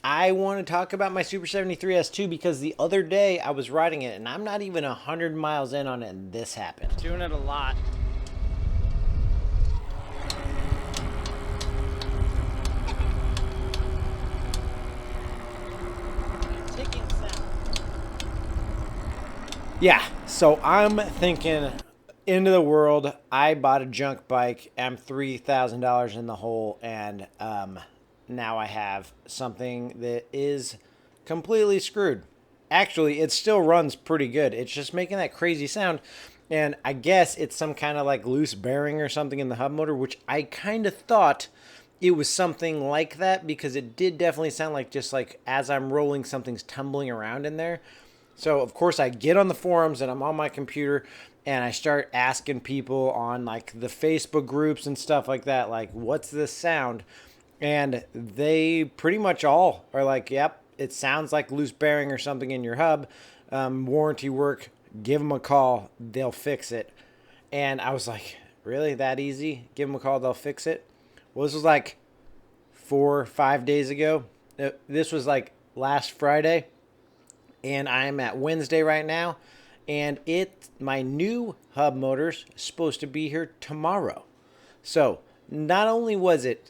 I want to talk about my Super 73 S2 because the other day I was riding it and I'm not even 100 miles in on it and this happened. Doing it a lot. Ticking sound. Yeah, so I'm thinking into the world. I bought a junk bike. I'm $3,000 in the hole, and now I have something that is completely screwed. Actually, it still runs pretty good. It's just making that crazy sound. And I guess it's some kind of like loose bearing or something in the hub motor, which I kind of thought it was something like that because it did definitely sound like just like as I'm rolling, something's tumbling around in there. So, of course, I get on the forums and I'm on my computer and I start asking people on like the Facebook groups and stuff like that, like, what's this sound? And they pretty much all are like, yep, it sounds like loose bearing or something in your hub. Warranty work, give them a call, they'll fix it. And I was like, really? That easy? Give them a call, they'll fix it? Well, this was like 4 or 5 days ago. This was like last Friday, and I'm at Wednesday right now, and my new hub motor's supposed to be here tomorrow. So not only was it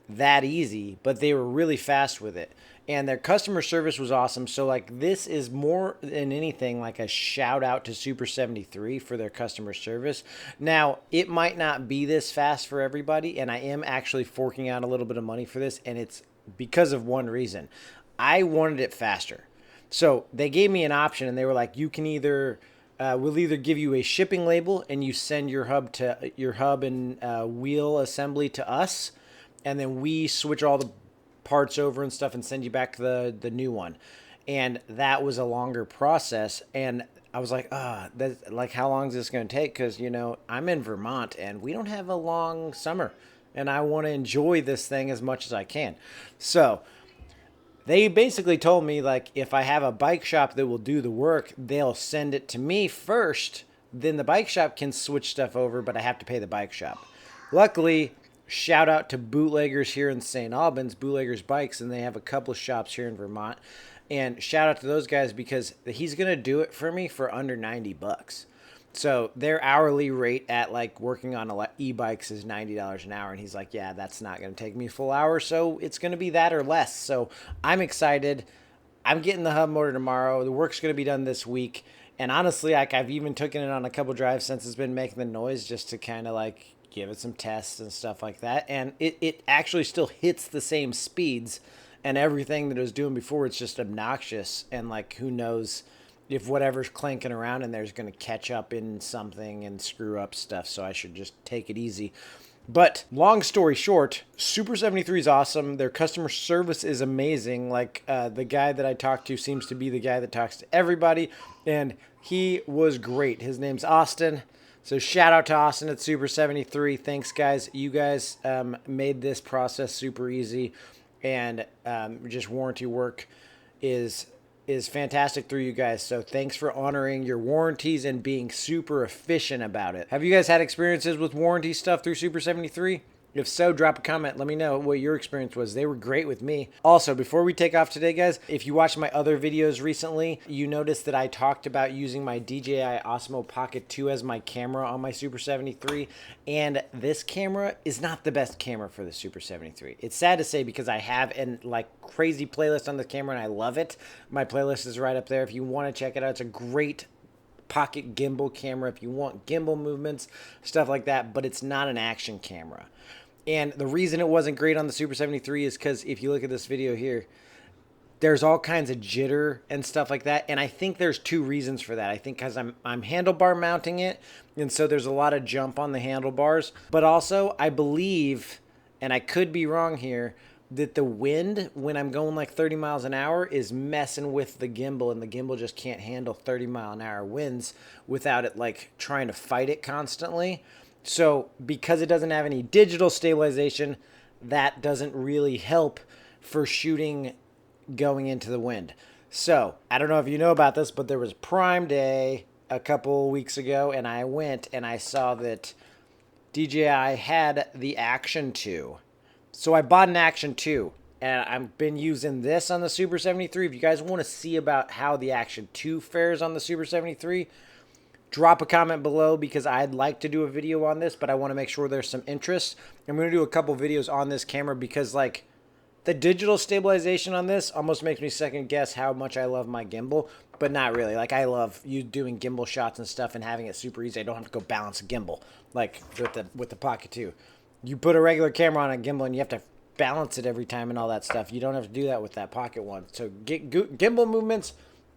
that easy, but they were really fast with it. And their customer service was awesome. So like this is more than anything like a shout out to Super 73 for their customer service. Now, it might not be this fast for everybody, and I am actually forking out a little bit of money for this, and it's because of one reason. I wanted it faster. So they gave me an option, and they were like, you can either we'll either give you a shipping label and you send your hub and wheel assembly to us, and then we switch all the parts over and stuff and send you back the new one. And that was a longer process. And I was like, that's like, how long is this going to take? Because, I'm in Vermont and we don't have a long summer and I want to enjoy this thing as much as I can. So they basically told me, like, if I have a bike shop that will do the work, they'll send it to me first. Then the bike shop can switch stuff over, but I have to pay the bike shop. Luckily, shout out to Bootleggers here in St. Albans, Bootleggers Bikes, and they have a couple of shops here in Vermont. And shout out to those guys because he's going to do it for me for under $90. So their hourly rate at like working on e-bikes is $90 an hour. And he's like, yeah, that's not going to take me a full hour. So it's going to be that or less. So I'm excited. I'm getting the hub motor tomorrow. The work's going to be done this week. And honestly, like I've even taken it on a couple drives since it's been making the noise just to kind of like give it some tests and stuff like that. And it actually still hits the same speeds and everything that it was doing before. It's just obnoxious. And like, who knows if whatever's clanking around in there is going to catch up in something and screw up stuff. So I should just take it easy. But long story short, Super 73 is awesome. Their customer service is amazing. Like the guy that I talked to seems to be the guy that talks to everybody. And he was great. His name's Austin. So shout out to Austin at Super 73. Thanks, guys. You guys made this process super easy. And just warranty work is fantastic through you guys. So thanks for honoring your warranties and being super efficient about it. Have you guys had experiences with warranty stuff through Super 73? If so, drop a comment. Let me know what your experience was. They were great with me. Also, before we take off today, guys, if you watched my other videos recently, you noticed that I talked about using my DJI Osmo Pocket 2 as my camera on my Super 73. And this camera is not the best camera for the Super 73. It's sad to say because I have an like crazy playlist on the camera and I love it. My playlist is right up there if you want to check it out. It's a great pocket gimbal camera if you want gimbal movements, stuff like that, but it's not an action camera. And the reason it wasn't great on the Super 73 is because if you look at this video here, there's all kinds of jitter and stuff like that. And I think there's two reasons for that. I think because I'm handlebar mounting it, and so there's a lot of jump on the handlebars. But also, I believe, and I could be wrong here, that the wind, when I'm going like 30 miles an hour, is messing with the gimbal, and the gimbal just can't handle 30-mile-an-hour winds without it like trying to fight it constantly. So because it doesn't have any digital stabilization, that doesn't really help for shooting going into the wind. So I don't know if you know about this, but there was Prime Day a couple weeks ago, and I went and I saw that DJI had the Action 2. So I bought an Action 2, And I've been using this on the Super 73. If you guys want to see about how the Action 2 fares on the Super 73, drop a comment below because I'd like to do a video on this, but I want to make sure there's some interest. I'm going to do a couple videos on this camera because, like, the digital stabilization on this almost makes me second guess how much I love my gimbal, but not really. Like, I love you doing gimbal shots and stuff and having it super easy. I don't have to go balance a gimbal like with the Pocket 2. You put a regular camera on a gimbal and you have to balance it every time and all that stuff. You don't have to do that with that Pocket one. So gimbal movements,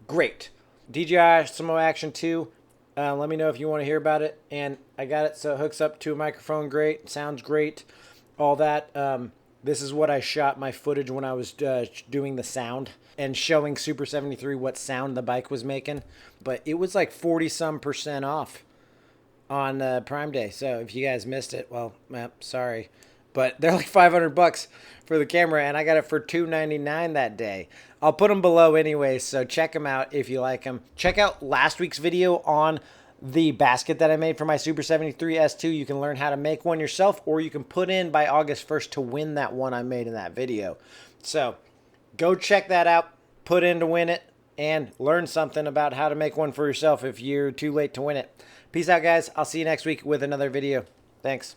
great. DJI Osmo Action 2. Let me know if you want to hear about it. And I got it so it hooks up to a microphone great, sounds great, all that. This is what I shot my footage when I was doing the sound and showing Super 73 what sound the bike was making. But it was like 40-some% off on Prime Day. So if you guys missed it, well, sorry. But they're like $500 for the camera, and I got it for $299 that day. I'll put them below anyway, so check them out if you like them. Check out last week's video on the basket that I made for my Super 73 S2. You can learn how to make one yourself, or you can put in by August 1st to win that one I made in that video. So go check that out, put in to win it, and learn something about how to make one for yourself if you're too late to win it. Peace out, guys. I'll see you next week with another video. Thanks.